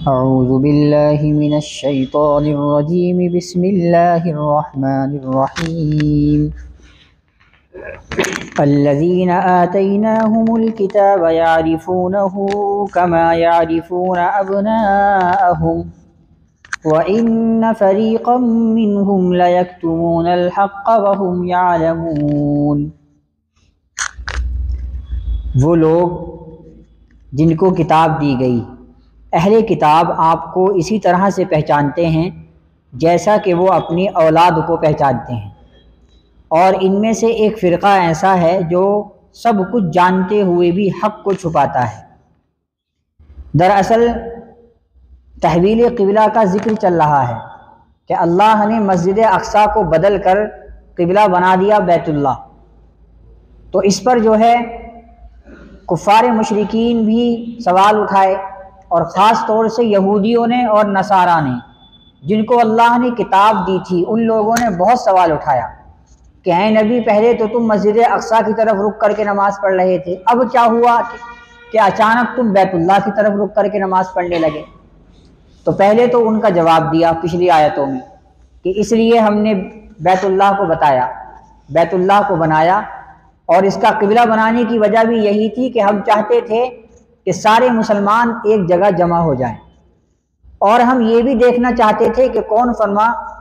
اعوذ باللہ من الشیطان الرجیم بسم اللہ الرحمن الرحیم الذین آتیناہم الکتاب یعرفونہ کما یعرفون ابناءہم وَإِنَّ فَرِيقًا مِّنْهُمْ لَيَكْتُمُونَ الْحَقَّ وَهُمْ يَعْلَمُونَ۔ وہ لوگ جن کو کتاب دی گئی، اہل کتاب آپ کو اسی طرح سے پہچانتے ہیں جیسا کہ وہ اپنی اولاد کو پہچانتے ہیں، اور ان میں سے ایک فرقہ ایسا ہے جو سب کچھ جانتے ہوئے بھی حق کو چھپاتا ہے۔ دراصل تحویل قبلہ کا ذکر چل رہا ہے کہ اللہ نے مسجد اقصیٰ کو بدل کر قبلہ بنا دیا بیت اللہ، تو اس پر جو ہے کفار مشرکین بھی سوال اٹھائے، اور خاص طور سے یہودیوں نے اور نصارہ نے، جن کو اللہ نے کتاب دی تھی، ان لوگوں نے بہت سوال اٹھایا کہ اے نبی، پہلے تو تم مسجد اقصیٰ کی طرف رک کر کے نماز پڑھ رہے تھے، اب کیا ہوا کہ اچانک تم بیت اللہ کی طرف رک کر کے نماز پڑھنے لگے؟ تو پہلے تو ان کا جواب دیا پچھلی آیتوں میں کہ اس لیے ہم نے بیت اللہ کو بتایا، بیت اللہ کو بنایا، اور اس کا قبلہ بنانے کی وجہ بھی یہی تھی کہ ہم چاہتے تھے کہ سارے مسلمان ایک جگہ جمع ہو جائیں، اور ہم یہ بھی دیکھنا چاہتے تھے کہ کون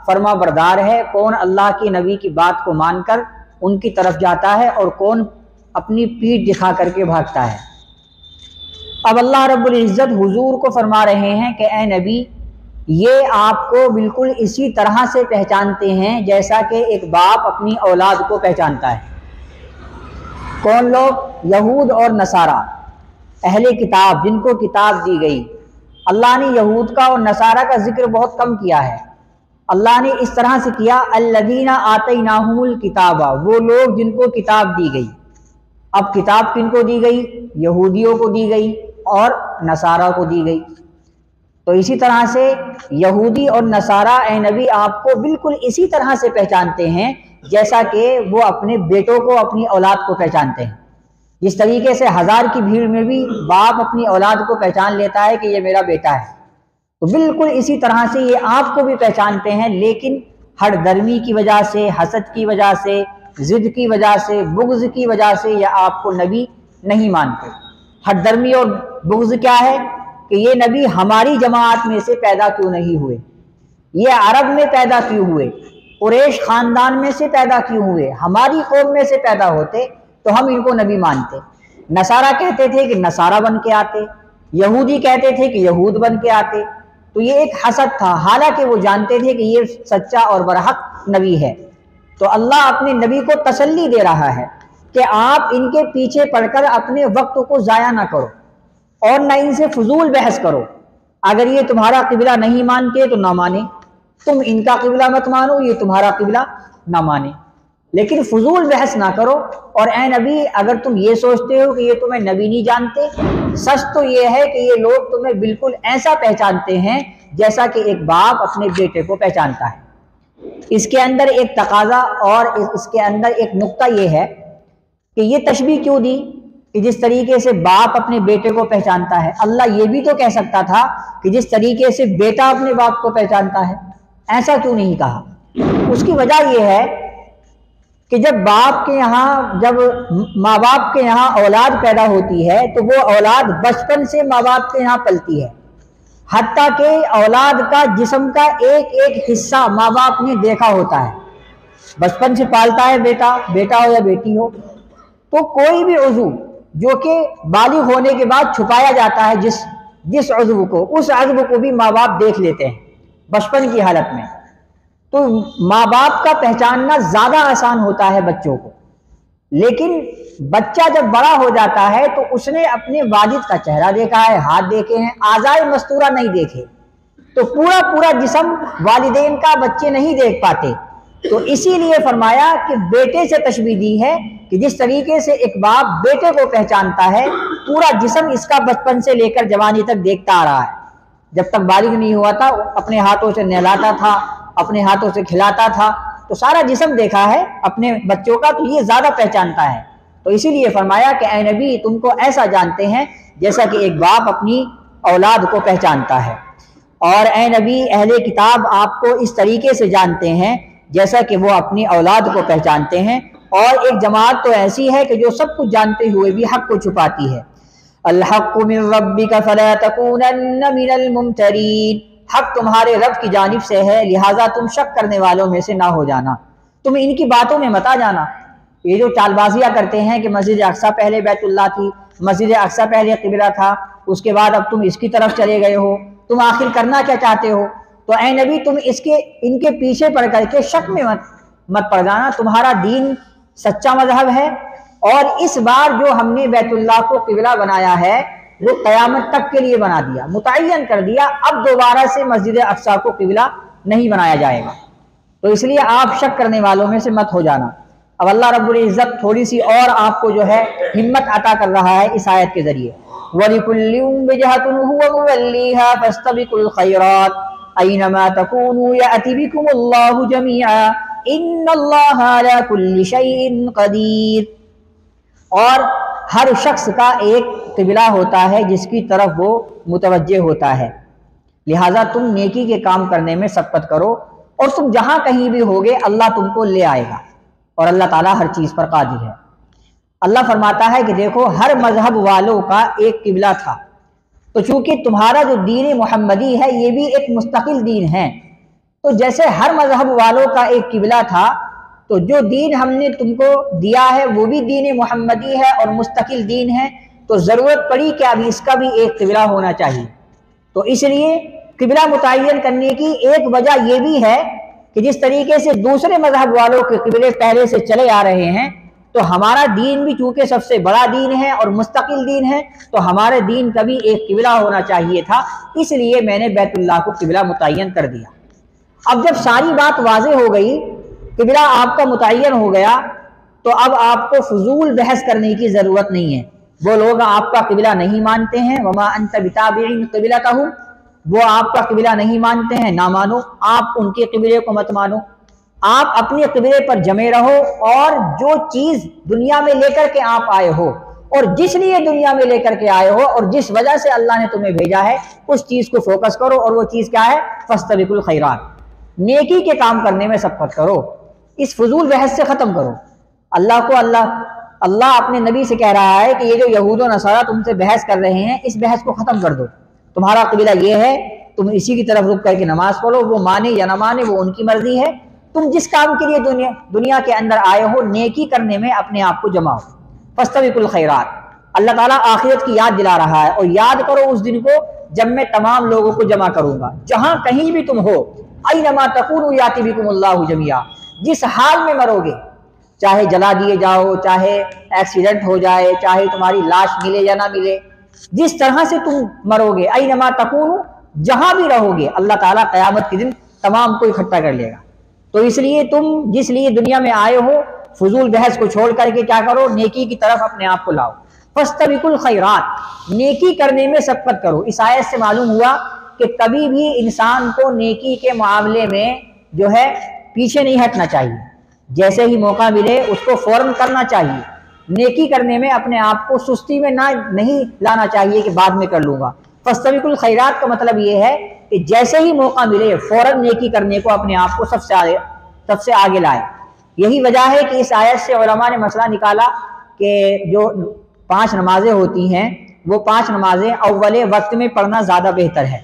فرما بردار ہے، کون اللہ کے نبی کی بات کو مان کر ان کی طرف جاتا ہے اور کون اپنی پیٹھ دکھا کر کے بھاگتا ہے۔ اب اللہ رب العزت حضور کو فرما رہے ہیں کہ اے نبی، یہ آپ کو بالکل اسی طرح سے پہچانتے ہیں جیسا کہ ایک باپ اپنی اولاد کو پہچانتا ہے۔ کون لوگ؟ یہود اور نصارہ، اہل کتاب جن کو کتاب دی گئی۔ اللہ نے یہود کا اور نصارہ کا ذکر بہت کم کیا ہے، اللہ نے اس طرح سے کیا الذین آتیناہم الکتاب، وہ لوگ جن کو کتاب دی گئی۔ اب کتاب کن کو دی گئی؟ یہودیوں کو دی گئی اور نصارہ کو دی گئی۔ تو اسی طرح سے یہودی اور نصارہ اے نبی آپ کو بالکل اسی طرح سے پہچانتے ہیں جیسا کہ وہ اپنے بیٹوں کو، اپنی اولاد کو پہچانتے ہیں۔ جس طریقے سے ہزار کی بھیڑ میں بھی باپ اپنی اولاد کو پہچان لیتا ہے کہ یہ میرا بیٹا ہے، تو بالکل اسی طرح سے یہ آپ کو بھی پہچانتے ہیں، لیکن ہر درمی کی وجہ سے، حسد کی وجہ سے، ضد کی وجہ سے، بغض کی وجہ سے یہ آپ کو نبی نہیں مانتے۔ ہر درمی اور بغض کیا ہے کہ یہ نبی ہماری جماعت میں سے پیدا کیوں نہیں ہوئے، یہ عرب میں پیدا کیوں ہوئے، قریش خاندان میں سے پیدا کیوں ہوئے، ہماری قوم میں سے پیدا ہوتے تو ہم ان کو نبی مانتے۔ نصارہ کہتے تھے کہ نصارہ بن کے آتے، یہودی کہتے تھے کہ یہود بن کے آتے، تو یہ ایک حسد تھا، حالانکہ وہ جانتے تھے کہ یہ سچا اور برحق نبی ہے۔ تو اللہ اپنے نبی کو تسلی دے رہا ہے کہ آپ ان کے پیچھے پڑ کر اپنے وقت کو ضائع نہ کرو اور نہ ان سے فضول بحث کرو۔ اگر یہ تمہارا قبلہ نہیں مانتے تو نہ مانے، تم ان کا قبلہ مت مانو، یہ تمہارا قبلہ نہ مانے، لیکن فضول بحث نہ کرو۔ اور اے نبی، اگر تم یہ سوچتے ہو کہ یہ تمہیں نبی نہیں جانتے، سچ تو یہ ہے کہ یہ لوگ تمہیں بالکل ایسا پہچانتے ہیں جیسا کہ ایک باپ اپنے بیٹے کو پہچانتا ہے۔ اس کے اندر ایک تقاضا اور اس کے اندر ایک نقطہ یہ ہے کہ یہ تشبیہ کیوں دی کہ جس طریقے سے باپ اپنے بیٹے کو پہچانتا ہے، اللہ یہ بھی تو کہہ سکتا تھا کہ جس طریقے سے بیٹا اپنے باپ کو پہچانتا ہے، ایسا کیوں نہیں کہا؟ اس کی وجہ یہ ہے کہ جب ماں باپ کے یہاں اولاد پیدا ہوتی ہے تو وہ اولاد بچپن سے ماں باپ کے یہاں پلتی ہے، حتیٰ کہ اولاد کا جسم کا ایک ایک حصہ ماں باپ نے دیکھا ہوتا ہے۔ بچپن سے پالتا ہے بیٹا ہو یا بیٹی ہو، تو کوئی بھی عضو جو کہ بالغ ہونے کے بعد چھپایا جاتا ہے جس عضو کو، اس عضو کو بھی ماں باپ دیکھ لیتے ہیں بچپن کی حالت میں۔ تو ماں باپ کا پہچاننا زیادہ آسان ہوتا ہے بچوں کو، لیکن بچہ جب بڑا ہو جاتا ہے تو اس نے اپنے والد کا چہرہ دیکھا ہے، ہاتھ دیکھے ہیں، اعضائے مستورہ نہیں دیکھے، تو پورا جسم والدین کا بچے نہیں دیکھ پاتے۔ تو اسی لیے فرمایا کہ بیٹے سے تشبیہ دی ہے کہ جس طریقے سے ایک باپ بیٹے کو پہچانتا ہے، پورا جسم اس کا بچپن سے لے کر جوانی تک دیکھتا آ رہا ہے۔ جب تک بالغ نہیں ہوا تھا اپنے ہاتھوں سے نہلاتا تھا، اپنے ہاتھوں سے کھلاتا تھا، تو سارا جسم دیکھا ہے اپنے بچوں کا، تو یہ زیادہ پہچانتا ہے۔ تو اسی لیے فرمایا کہ اے نبی، تم کو ایسا جانتے ہیں جیسا کہ ایک باپ اپنی اولاد کو پہچانتا ہے۔ اور اے نبی اہل کتاب آپ کو اس طریقے سے جانتے ہیں جیسا کہ وہ اپنی اولاد کو پہچانتے ہیں، اور ایک جماعت تو ایسی ہے کہ جو سب کچھ جانتے ہوئے بھی حق کو چھپاتی ہے۔ الحق من ربک فلا تکونن من الممترین، حق تمہارے رب کی جانب سے ہے لہٰذا تم شک کرنے والوں میں سے نہ ہو جانا، تم ان کی باتوں میں مت آ جانا۔ یہ جو چال بازیاں کرتے ہیں کہ مسجد اقصیٰ پہلے بیت اللہ تھی، مسجد اقصیٰ پہلے قبلہ تھا، اس کے بعد اب تم اس کی طرف چلے گئے ہو، تم آخر کرنا کیا چاہتے ہو؟ تو اے نبی تم ان کے پیچھے پڑ کر کے شک میں مت پڑ جانا، تمہارا دین سچا مذہب ہے، اور اس بار جو ہم نے بیت اللہ کو قبلہ بنایا ہے وہ قیامت تک کے لیے بنا دیا، متعین کر دیا، اب دوبارہ سے مسجد اقصیٰ کو قبلہ نہیں بنایا جائے گا، تو اس لیے آپ شک کرنے والوں میں سے مت ہو جانا۔ اب اللہ رب العزت تھوڑی سی اور آپ کو جو ہے ہمت عطا کر رہا ہے اس آیت کے ذریعے، وَلِكُلٍّ وِجْهَةٌ هُوَ مُوَلِّيهَا فَاسْتَبِقُوا الْخَيْرَاتِ أَيْنَمَا تَكُونُوا يَأْتِ بِكُمُ اللَّهُ جَمِيعًا إِنَّ اللَّهَ عَلَى كُلِّ شَيْءٍ قَدِيرٌ۔ اور ہر شخص کا ایک قبلہ ہوتا ہے جس کی طرف وہ متوجہ ہوتا ہے، لہٰذا تم نیکی کے کام کرنے میں سبقت کرو، اور تم جہاں کہیں بھی ہوگے اللہ تم کو لے آئے گا، اور اللہ تعالیٰ ہر چیز پر قادر ہے۔ اللہ فرماتا ہے کہ دیکھو ہر مذہب والوں کا ایک قبلہ تھا، تو چونکہ تمہارا جو دین محمدی ہے یہ بھی ایک مستقل دین ہے، تو جیسے ہر مذہب والوں کا ایک قبلہ تھا، تو جو دین ہم نے تم کو دیا ہے وہ بھی دین محمدی ہے اور مستقل دین ہے، تو ضرورت پڑی کہ اب اس کا بھی ایک قبلہ ہونا چاہیے۔ تو اس لیے قبلہ متعین کرنے کی ایک وجہ یہ بھی ہے کہ جس طریقے سے دوسرے مذہب والوں کے قبلے پہلے سے چلے آ رہے ہیں، تو ہمارا دین بھی چونکہ سب سے بڑا دین ہے اور مستقل دین ہے، تو ہمارے دین کا بھی ایک قبلہ ہونا چاہیے تھا، اس لیے میں نے بیت اللہ کو قبلہ متعین کر دیا۔ اب جب ساری بات واضح ہو گئی، قبلہ آپ کا متعین ہو گیا، تو اب آپ کو فضول بحث کرنے کی ضرورت نہیں ہے۔ وہ لوگ آپ کا قبلہ نہیں مانتے ہیں، وما انت بتابع قبلتہم، وہ آپ کا قبلہ نہیں مانتے ہیں، نہ مانو، آپ ان کے قبلے کو مت مانو، آپ اپنے قبلے پر جمے رہو، اور جو چیز دنیا میں لے کر کے آپ آئے ہو اور جس لیے دنیا میں لے کر کے آئے ہو اور جس وجہ سے اللہ نے تمہیں بھیجا ہے اس چیز کو فوکس کرو، اور وہ چیز کیا ہے؟ فاستبقوا الخیرات، نیکی کے کام کرنے میں سبقت کرو، اس فضول بحث سے ختم کرو۔ اللہ اپنے نبی سے کہہ رہا ہے کہ یہ جو یہود و نصارہ تم سے بحث کر رہے ہیں اس بحث کو ختم کر دو، تمہارا قبلہ یہ ہے، تم اسی کی طرف رک کر کے نماز پڑھو، وہ مانے یا نہ مانے وہ ان کی مرضی ہے، تم جس کام کے لیے دنیا کے اندر آئے ہو نیکی کرنے میں اپنے آپ کو جماؤ۔ فاستبقوا الخیرات، اللہ تعالیٰ آخرت کی یاد دلا رہا ہے، اور یاد کرو اس دن کو جب میں تمام لوگوں کو جمع کروں گا، جہاں کہیں بھی تم ہو، اینما تکونوا یاتی بکم اللہ جميعا، جس حال میں مرو گے، چاہے جلا دیے جاؤ، چاہے ایکسیڈنٹ ہو جائے، چاہے تمہاری لاش ملے یا نہ ملے، جس طرح سے تم مرو گے، اینما تکونوا، جہاں بھی رہو گے اللہ تعالیٰ قیامت کے دن تمام کو اکٹھا کر لے گا۔ تو اس لیے تم جس لیے دنیا میں آئے ہو فضول بحث کو چھوڑ کر کے کیا کرو؟ نیکی کی طرف اپنے آپ کو لاؤ۔ فاستبقوا الخیرات، نیکی کرنے میں سبقت کرو۔ اس آیت سے معلوم ہوا کہ کبھی بھی انسان کو نیکی کے معاملے میں جو ہے پیچھے نہیں ہٹنا چاہیے، جیسے ہی موقع ملے اس کو فوراً کرنا چاہیے۔ نیکی کرنے میں اپنے آپ کو سستی میں نہیں لانا چاہیے کہ بعد میں کر لوں گا۔ فاستبقوا الخیرات کا مطلب یہ ہے کہ جیسے ہی موقع ملے فوراً نیکی کرنے کو اپنے آپ کو سب سے آگے لائے۔ یہی وجہ ہے کہ اس آیت سے علماء نے مسئلہ نکالا کہ جو 5 نمازیں ہوتی ہیں وہ 5 نمازیں اول وقت میں پڑھنا زیادہ بہتر ہے۔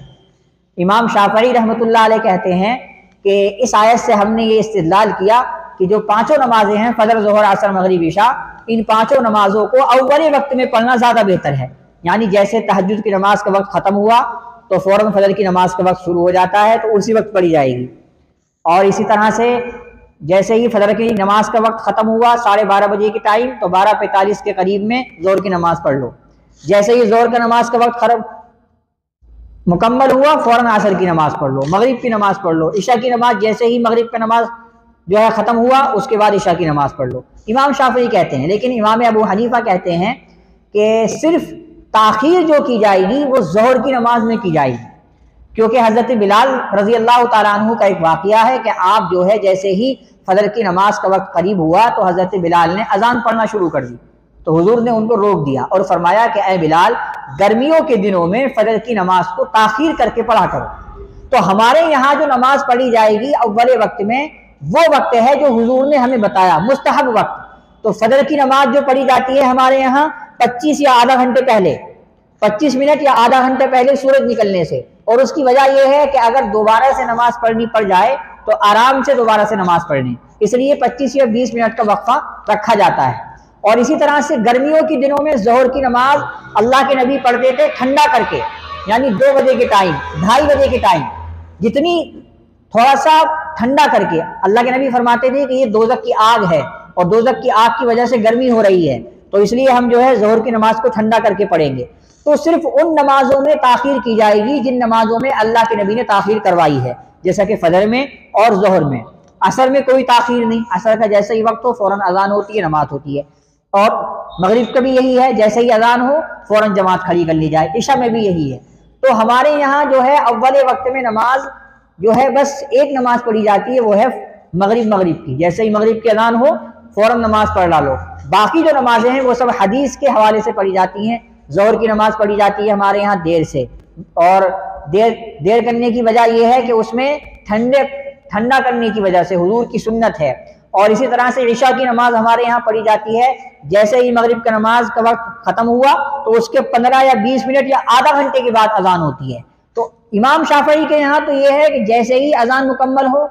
امام شافعی رحمۃ اللہ علیہ کہتے ہیں کہ اس آیت سے ہم نے یہ استدلال کیا کہ جو 5 نمازیں ہیں فجر، ظہر، عصر، مغرب، عشاء، ان 5 نمازوں کو اول وقت میں پڑھنا زیادہ بہتر ہے۔ یعنی جیسے تہجد کی نماز کا وقت ختم ہوا تو فوراً فجر کی نماز کا وقت شروع ہو جاتا ہے تو اسی وقت پڑھی جائے گی، اور اسی طرح سے جیسے ہی فجر کی نماز کا وقت ختم ہوا 12:30 بجے کی ٹائم تو 12:45 کے قریب میں ظہر کی نماز پڑھ لو، جیسے ہی ظہر کی نماز کا وقت مکمل ہوا فوراً عصر کی نماز پڑھ لو، مغرب کی نماز پڑھ لو، عشاء کی نماز جیسے ہی مغرب کی نماز جو ہے ختم ہوا اس کے بعد عشاء کی نماز پڑھ لو۔ امام شافعی کہتے ہیں، لیکن امام ابو حنیفہ کہتے ہیں کہ صرف تاخیر جو کی جائے گی وہ ظہر کی نماز میں کی جائے گی، کیونکہ حضرت بلال رضی اللہ تعالیٰ عنہ کا ایک واقعہ ہے کہ آپ جو ہے جیسے ہی فجر کی نماز کا وقت قریب ہوا تو حضرت بلال نے اذان پڑھنا شروع کر دی، تو حضور نے ان کو روک دیا اور فرمایا کہ اے بلال، گرمیوں کے دنوں میں فجر کی نماز کو تاخیر کر کے پڑھا کرو، تو ہمارے یہاں جو نماز پڑھی جائے گی اول وقت میں وہ وقت ہے جو حضور نے ہمیں بتایا، مستحب وقت۔ تو فجر کی نماز جو پڑھی جاتی ہے ہمارے یہاں 25 یا آدھا گھنٹے پہلے، 25 منٹ یا آدھا گھنٹے پہلے سورج نکلنے سے، اور اس کی وجہ یہ ہے کہ اگر دوبارہ سے نماز پڑھنی پڑ جائے تو آرام سے دوبارہ سے نماز پڑھنی، اس لیے 25 یا 20 منٹ کا وقفہ رکھا جاتا ہے۔ اور اسی طرح سے گرمیوں کے دنوں میں ظہر کی نماز اللہ کے نبی پڑھتے تھے ٹھنڈا کر کے، یعنی 2 بجے کے ٹائم، 2:30 بجے کے ٹائم، جتنی تھوڑا سا ٹھنڈا کر کے۔ اللہ کے نبی فرماتے تھے کہ یہ دوزخ کی آگ ہے اور دوزخ کی آگ کی وجہ سے گرمی ہو رہی ہے، تو اس لیے ہم جو ہے ظہر کی نماز کو ٹھنڈا کر کے پڑھیں گے۔ تو صرف ان نمازوں میں تاخیر کی جائے گی جن نمازوں میں اللہ کے نبی نے تاخیر کروائی ہے، جیسا کہ فجر میں اور ظہر میں۔ عصر میں کوئی تاخیر نہیں، عصر کا جیسے ہی وقت ہو فوراً اذان ہوتی ہے، نماز ہوتی ہے۔ اور مغرب کا بھی یہی ہے، جیسے ہی اذان ہو فوراً جماعت کھڑی کر لی جائے۔ عشاء میں بھی یہی ہے۔ تو ہمارے یہاں جو ہے اول وقت میں نماز جو ہے بس ایک نماز پڑھی جاتی ہے، وہ ہے مغرب کی، جیسے ہی مغرب کی اذان ہو فوراً نماز پڑھ ڈالو۔ باقی جو نمازیں ہیں وہ سب حدیث کے حوالے سے پڑھی جاتی ہیں۔ ظہر کی نماز پڑھی جاتی ہے ہمارے یہاں دیر سے، اور دیر کرنے کی وجہ یہ ہے کہ اس میں ٹھنڈا کرنے کی وجہ سے حضور کی سنت ہے۔ اور اسی طرح سے عشاء کی نماز ہمارے یہاں پڑھی جاتی ہے، جیسے ہی مغرب کا نماز کا وقت ختم ہوا تو اس کے 15 یا 20 منٹ یا آدھا گھنٹے کے بعد اذان ہوتی ہے۔ تو امام شافعی کے یہاں تو یہ ہے کہ جیسے ہی اذان مکمل ہو،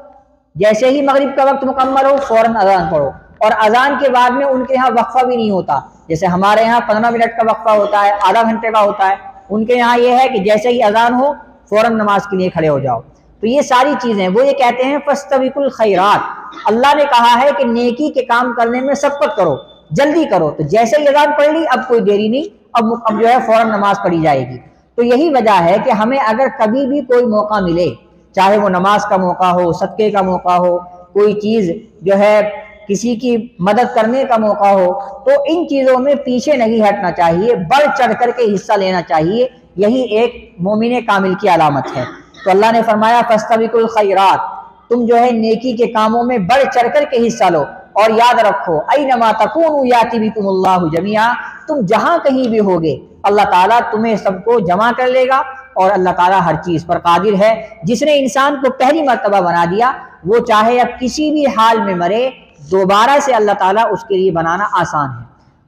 جیسے ہی مغرب کا وقت مکمل ہو فوراً اذان پڑھو، اور اذان کے بعد میں ان کے یہاں وقفہ بھی نہیں ہوتا، جیسے ہمارے یہاں 15 منٹ کا وقفہ ہوتا ہے، آدھا گھنٹے کا ہوتا ہے، ان کے یہاں یہ ہے کہ جیسے ہی اذان ہو فوراً نماز کے لیے کھڑے ہو جاؤ۔ تو یہ ساری چیزیں وہ یہ کہتے ہیں فاستبقوا الخیرات، اللہ نے کہا ہے کہ نیکی کے کام کرنے میں سبقت کرو، جلدی کرو۔ تو جیسے ہی اذان پڑھ لی اب کوئی دیری نہیں، اب جو ہے فوراً نماز پڑھی جائے گی۔ تو یہی وجہ ہے کہ ہمیں اگر کبھی بھی کوئی موقع ملے، چاہے وہ نماز کا موقع ہو، صدقے کا موقع ہو، کوئی چیز جو ہے کسی کی مدد کرنے کا موقع ہو، تو ان چیزوں میں پیچھے نہیں ہٹنا چاہیے، بڑھ چڑھ کر کے حصہ لینا چاہیے۔ یہی ایک مومن کامل کی علامت ہے۔ تو اللہ نے فرمایا فاستبقوا الخیرات، تم جو ہے نیکی کے کاموں میں بڑھ چڑھ کر کے حصہ لو، اور یاد رکھو اینما تکونوا یاتی بکم اللہ جمیعا، تم جہاں کہیں بھی ہوگے اللہ تعالیٰ تمہیں سب کو جمع کر لے گا، اور اللہ تعالیٰ ہر چیز پر قادر ہے۔ جس نے انسان کو پہلی مرتبہ بنا دیا وہ چاہے اب کسی بھی حال میں مرے، دوبارہ سے اللہ تعالیٰ اس کے لیے بنانا آسان ہے۔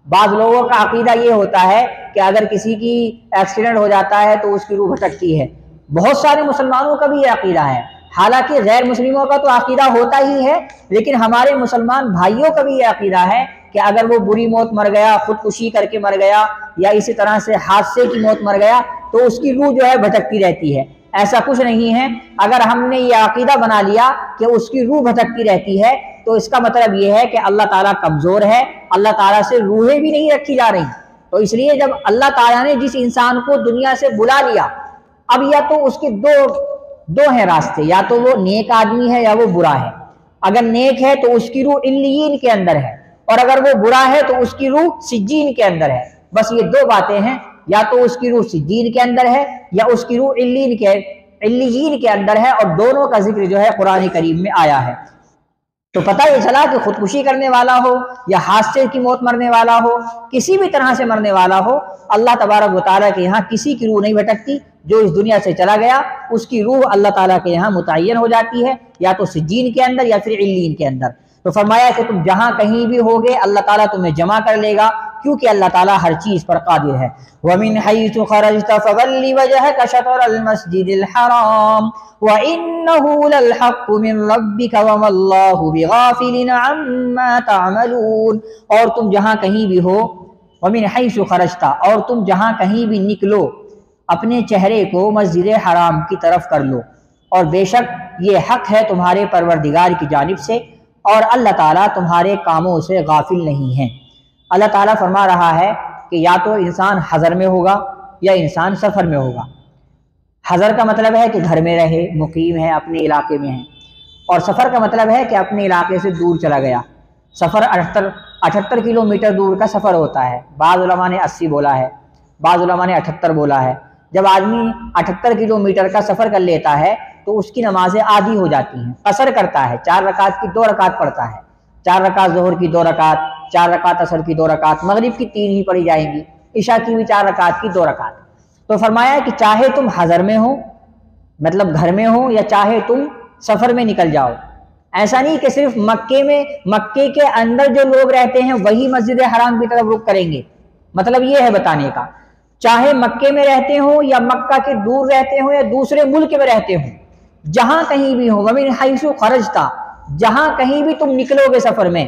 بعض لوگوں کا عقیدہ یہ ہوتا ہے کہ اگر کسی کی ایکسیڈنٹ ہو جاتا ہے تو اس کی روح بھٹکتی ہے، بہت سارے مسلمانوں کا بھی یہ عقیدہ ہے، حالانکہ غیر مسلموں کا تو عقیدہ ہوتا ہی ہے، لیکن ہمارے مسلمان بھائیوں کا بھی یہ عقیدہ ہے کہ اگر وہ بری موت مر گیا، خودکشی کر کے مر گیا، یا اسی طرح سے حادثے کی موت مر گیا، تو اس کی روح جو ہے بھٹکتی رہتی ہے۔ ایسا کچھ نہیں ہے۔ اگر ہم نے یہ عقیدہ بنا لیا کہ اس کی روح بھٹکتی رہتی ہے تو اس کا مطلب یہ ہے کہ اللہ تعالیٰ کمزور ہے، اللہ تعالیٰ سے روحیں بھی نہیں رکھی جا رہی۔ تو اس لیے جب اللہ تعالیٰ نے جس انسان کو دنیا سے بلا لیا، اب یا تو اس کے دو ہیں راستے، یا تو وہ نیک آدمی ہے یا وہ برا ہے۔ اگر نیک ہے تو اس کی روح علیین کے اندر ہے، اور اگر وہ برا ہے تو اس کی روح سجین کے اندر ہے۔ بس یہ دو باتیں ہیں، یا تو اس کی روح سجین کے اندر ہے یا اس کی روح علیین کے اندر ہے، اور دونوں کا ذکر جو ہے قرآن کریم میں آیا ہے۔ تو پتہ یہ چلا کہ خودکشی کرنے والا ہو یا حادثے کی موت مرنے والا ہو، کسی بھی طرح سے مرنے والا ہو، اللہ تبارک و تعالیٰ کے یہاں کسی کی روح نہیں بھٹکتی۔ جو اس دنیا سے چلا گیا اس کی روح اللہ تعالیٰ کے یہاں متعین ہو جاتی ہے، یا تو سجین کے اندر یا پھر علیین کے اندر۔ تو فرمایا کہ تم جہاں کہیں بھی ہوگے اللہ تعالیٰ تمہیں جمع کر لے گا، کیونکہ اللہ تعالیٰ ہر چیز پر قادر ہے۔ وَمِنْ حَيْثُ خَرَجْتَ فَوَلِّ وَجْهَكَ شَطْرَ الْمَسْجِدِ الْحَرَامِ وَإِنَّهُ لَلْحَقُّ مِنْ رَبِّكَ وَمَا اللَّهُ بِغَافِلٍ عَمَّا تَعْمَلُونَ، اور تم جہاں کہیں بھی ہو، وَمِنْ حَيْثُ خَرَجْتَ، اور تم جہاں کہیں بھی نکلو اپنے چہرے کو مسجد حرام کی طرف کر لو، اور بے شک یہ حق ہے تمہارے پروردگار کی جانب سے، اور اللہ تعالیٰ تمہارے کاموں سے غافل نہیں ہے۔ اللہ تعالیٰ فرما رہا ہے کہ یا تو انسان حضر میں ہوگا یا انسان سفر میں ہوگا۔ حضر کا مطلب ہے کہ گھر میں رہے، مقیم ہے، اپنے علاقے میں ہے، اور سفر کا مطلب ہے کہ اپنے علاقے سے دور چلا گیا۔ سفر 78 کلومیٹر دور کا سفر ہوتا ہے، بعض علماء نے 80 بولا ہے، بعض علماء نے 78 بولا ہے۔ جب آدمی 78 کلومیٹر کا سفر کر لیتا ہے تو اس کی نمازیں آدھی ہو جاتی ہیں، قصر کرتا ہے، 4 رکعت کی 2 رکعت پڑھتا ہے، 4 رکعت ظہر کی 2 رکعت، 4 رکعت عصر کی 2 رکعت، مغرب کی 3 ہی پڑھی جائیں گی، عشاء کی بھی 4 رکعت کی 2 رکعت۔ تو فرمایا کہ چاہے تم حضر میں ہو مطلب گھر میں ہو یا چاہے تم سفر میں نکل جاؤ. ایسا نہیں کہ صرف مکے کے اندر جو لوگ رہتے ہیں وہی مسجد حرام کی طرف رخ کریں گے. مطلب یہ ہے بتانے کا، چاہے مکے میں رہتے ہوں یا مکہ کے دور رہتے ہوں یا دوسرے ملک میں رہتے ہوں، جہاں کہیں بھی ہو، وَمِنْ حَيْثُ خَرَجْتَ، جہاں کہیں بھی تم نکلو گے سفر میں،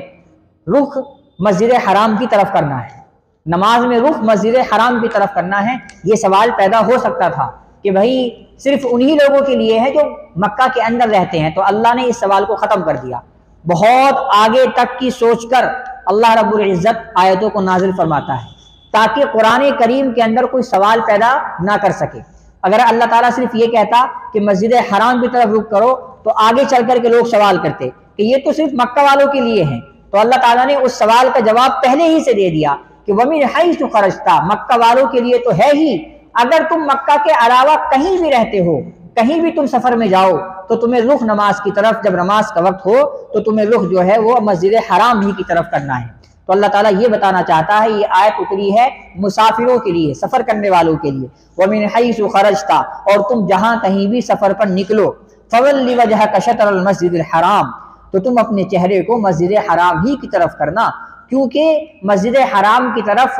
رخ مسجد حرام کی طرف کرنا ہے. نماز میں رخ مسجد حرام کی طرف کرنا ہے. یہ سوال پیدا ہو سکتا تھا کہ بھائی صرف انہی لوگوں کے لیے ہے جو مکہ کے اندر رہتے ہیں، تو اللہ نے اس سوال کو ختم کر دیا. بہت آگے تک کی سوچ کر اللہ رب العزت آیتوں کو نازل فرماتا ہے تاکہ قرآن کریم کے اندر کوئی سوال پیدا نہ کر سکے. اگر اللہ تعالیٰ صرف یہ کہتا کہ مسجد حرام کی طرف رخ کرو تو آگے چل کر کے لوگ سوال کرتے کہ یہ تو صرف مکہ والوں کے لیے ہیں. تو اللہ تعالیٰ نے اس سوال کا جواب پہلے ہی سے دے دیا کہ وَمِنْ حَيْثُ خَرَجْتَ، مکہ والوں کے لیے تو ہے ہی. اگر تم مکہ کے علاوہ کہیں بھی رہتے ہو، کہیں بھی تم سفر میں جاؤ، تو تمہیں رخ نماز کی طرف، جب نماز کا وقت ہو تو تمہیں رخ جو ہے وہ مسجد حرام ہی کی طرف کرنا ہے. تو اللہ تعالیٰ یہ بتانا چاہتا ہے، یہ آیت اتری ہے مسافروں کے لیے، سفر کرنے والوں کے لیے. وَمِنْ حَيْثُ خَرَجْتَ، اور تم جہاں کہیں بھی سفر پر نکلو، فَوَلِّ وَجْهَكَ شَطْرَ الْمَسْجِدِ الْحَرَامِ، تو تم اپنے چہرے کو مسجد حرام ہی کی طرف کرنا، کیونکہ مسجد حرام کی طرف،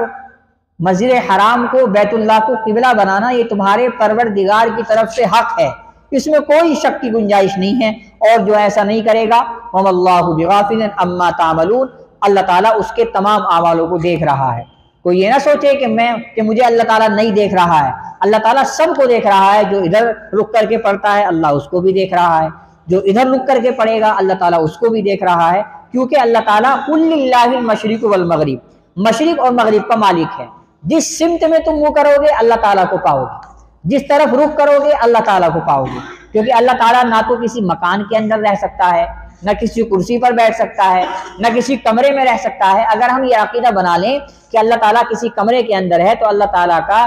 مسجد حرام کو، بیت اللہ کو قبلہ بنانا یہ تمہارے پروردگار کی طرف سے حق ہے، اس میں کوئی شک کی گنجائش نہیں ہے. اور جو ایسا نہیں کرے گا وَمَا اللَّهُ بِغَافِلٍ عَمَّا تَعْمَلُونَ، اللہ تعالیٰ اس کے تمام اعمالوں کو دیکھ رہا ہے. کوئی یہ نہ سوچے کہ مجھے اللہ تعالیٰ نہیں دیکھ رہا ہے. اللہ تعالیٰ سب کو دیکھ رہا ہے. جو ادھر رک کر کے پڑھتا ہے اللہ اس کو بھی دیکھ رہا ہے، جو ادھر رک کر کے پڑھے گا اللہ تعالیٰ اس کو بھی دیکھ رہا ہے. کیونکہ اللہ تعالیٰ قُلْ لِلَّهِ الْمَشْرِقُ وَالْمَغْرِبُ، مشرق اور مغرب کا مالک ہے. جس سمت میں تم منہ کرو گے اللہ تعالیٰ کو پاؤ گے، جس طرف رخ کرو گے اللہ تعالیٰ کو پاؤ گے. کیونکہ اللہ تعالیٰ نہ تو کسی مکان کے اندر رہ سکتا ہے، نہ کسی کرسی پر بیٹھ سکتا ہے، نہ کسی کمرے میں رہ سکتا ہے. اگر ہم یہ عقیدہ بنا لیں کہ اللہ تعالیٰ کسی کمرے کے اندر ہے تو اللہ تعالیٰ کا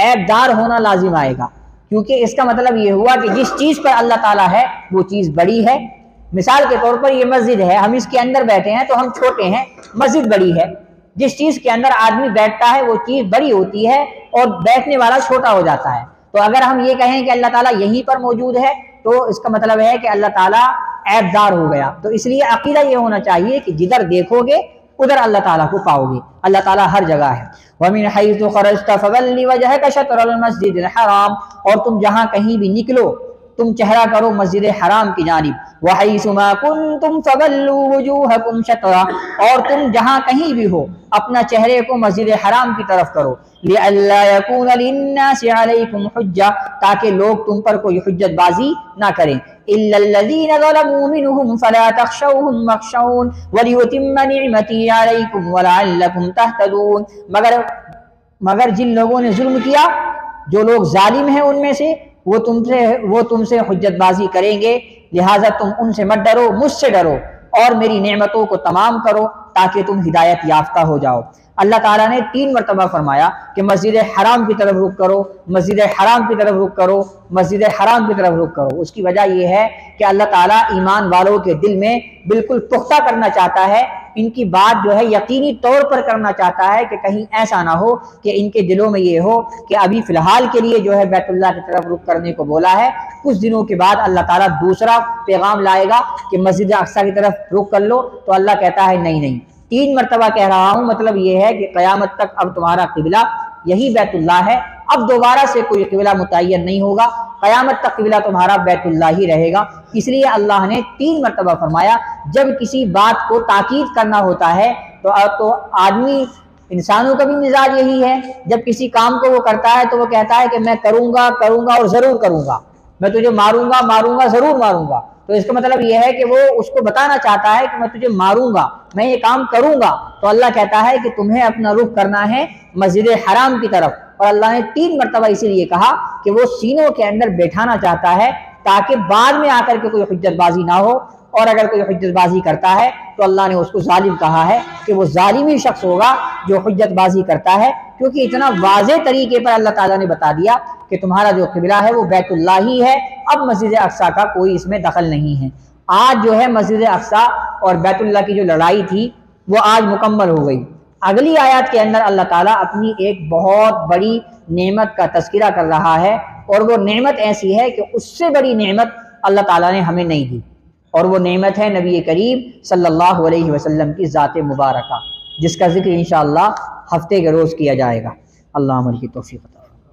عیب دار ہونا لازم آئے گا، کیونکہ اس کا مطلب یہ ہوا کہ جس چیز پر اللہ تعالیٰ ہے وہ چیز بڑی ہے. مثال کے طور پر یہ مسجد ہے، ہم اس کے اندر بیٹھے ہیں تو ہم چھوٹے ہیں، مسجد بڑی ہے. جس چیز کے اندر آدمی بیٹھتا ہے وہ چیز بڑی ہوتی ہے اور بیٹھنے والا چھوٹا ہو جاتا ہے. تو اگر ہم یہ کہیں کہ اللہ تعالیٰ یہیں پر موجود ہے تو اس کا مطلب ہے کہ اللہ تعالیٰ عیب دار ہو گیا. تو اس لیے عقیدہ یہ ہونا چاہیے کہ جدھر دیکھو گے ادھر اللہ تعالیٰ کو پاؤ گے. اللہ تعالیٰ ہر جگہ ہے. وَمِنْ حَيْثُ خَرَجْتَ فَوَلِّ وَجْهَكَ شَطْرَ الْمَسْجِدِ الْحَرَامِ، اور تم جہاں کہیں بھی نکلو تم چہرہ کرو مسجد حرام کی جانب. وَحَيْثُ مَا كُنْتُمْ فَوَلُّوا وُجُوهَكُمْ شَطْرَهُ، اور تم جہاں کہیں بھی ہو اپنا چہرے کو مسجد حرام کی طرف کرو. لِأَلَّا يَكُونَ لِلنَّاسِ عَلَيْكُمْ حُجَّةٌ، تاکہ لوگ تم پر کوئی حجت بازی نہ کریں. إِلَّا الَّذِينَ ظَلَمُوا مِنْهُمْ فَلَا تَخْشَوْهُمْ وَاخْشَوْنِ وَلِيُتِمَّ نِعْمَتِي عَلَيْكُمْ وَلَعَلَّكُمْ تَهْتَدُونَ. مگر جن لوگوں نے ظلم کیا، جو لوگ ظالم ہیں ان میں سے، وہ تم سے حجت بازی کریں گے، لہٰذا تم ان سے مت ڈرو، مجھ سے ڈرو اور میری نعمتوں کو تمام کرو تاکہ تم ہدایت یافتہ ہو جاؤ. اللہ تعالیٰ نے 3 مرتبہ فرمایا کہ مسجد حرام کی طرف رخ کرو، مسجد حرام کی طرف رخ کرو، مسجد حرام کی طرف رخ کرو. اس کی وجہ یہ ہے کہ اللہ تعالیٰ ایمان والوں کے دل میں بالکل پختہ کرنا چاہتا ہے، ان کی بات جو ہے یقینی طور پر کرنا چاہتا ہے کہ کہیں ایسا نہ ہو کہ ان کے دلوں میں یہ ہو کہ ابھی فی الحال کے لیے جو ہے بیت اللہ کی طرف رخ کرنے کو بولا ہے، کچھ دنوں کے بعد اللہ تعالیٰ دوسرا پیغام لائے گا کہ مسجد اقصیٰ کی طرف رخ کر لو، تو اللہ کہتا ہے نہیں 3 مرتبہ کہہ رہا ہوں. مطلب یہ ہے کہ قیامت تک اب تمہارا قبلہ یہی بیت اللہ ہے، اب دوبارہ سے کوئی قبلہ متعین نہیں ہوگا، قیامت تک قبلہ تمہارا بیت اللہ ہی رہے گا. اس لیے اللہ نے 3 مرتبہ فرمایا. جب کسی بات کو تاکید کرنا ہوتا ہے تو آدمی، انسانوں کا بھی مزاج یہی ہے، جب کسی کام کو وہ کرتا ہے تو وہ کہتا ہے کہ میں کروں گا اور ضرور کروں گا، میں تجھے ماروں گا ضرور ماروں گا. تو اس کا مطلب یہ ہے کہ وہ اس کو بتانا چاہتا ہے کہ میں تجھے ماروں گا، میں یہ کام کروں گا. تو اللہ کہتا ہے کہ تمہیں اپنا رخ کرنا ہے مسجد حرام کی طرف. اور اللہ نے 3 مرتبہ اسی لیے کہا کہ وہ سینوں کے اندر بیٹھانا چاہتا ہے تاکہ بعد میں آ کر کے کوئی حجت بازی نہ ہو. اور اگر کوئی حجت بازی کرتا ہے تو اللہ نے اس کو ظالم کہا ہے کہ وہ ظالمی شخص ہوگا جو حجت بازی کرتا ہے، کیونکہ اتنا واضح طریقے پر اللہ تعالیٰ نے بتا دیا کہ تمہارا جو قبلہ ہے وہ بیت اللہ ہی ہے، اب مسجد اقصیٰ کا کوئی اس میں دخل نہیں ہے. آج جو ہے مسجد اقصیٰ اور بیت اللہ کی جو لڑائی تھی وہ آج مکمل ہو گئی. اگلی آیات کے اندر اللہ تعالیٰ اپنی ایک بہت بڑی نعمت کا تذکرہ کر رہا ہے، اور وہ نعمت ایسی ہے کہ اس سے بڑی نعمت اللہ تعالیٰ نے ہمیں نہیں دی، اور وہ نعمت ہے نبی کریم صلی اللہ علیہ وسلم کی ذات مبارکہ، جس کا ذکر انشاءاللہ ہفتے کے روز کیا جائے گا۔ اللہ عمل کی توفیق عطا فرمائے۔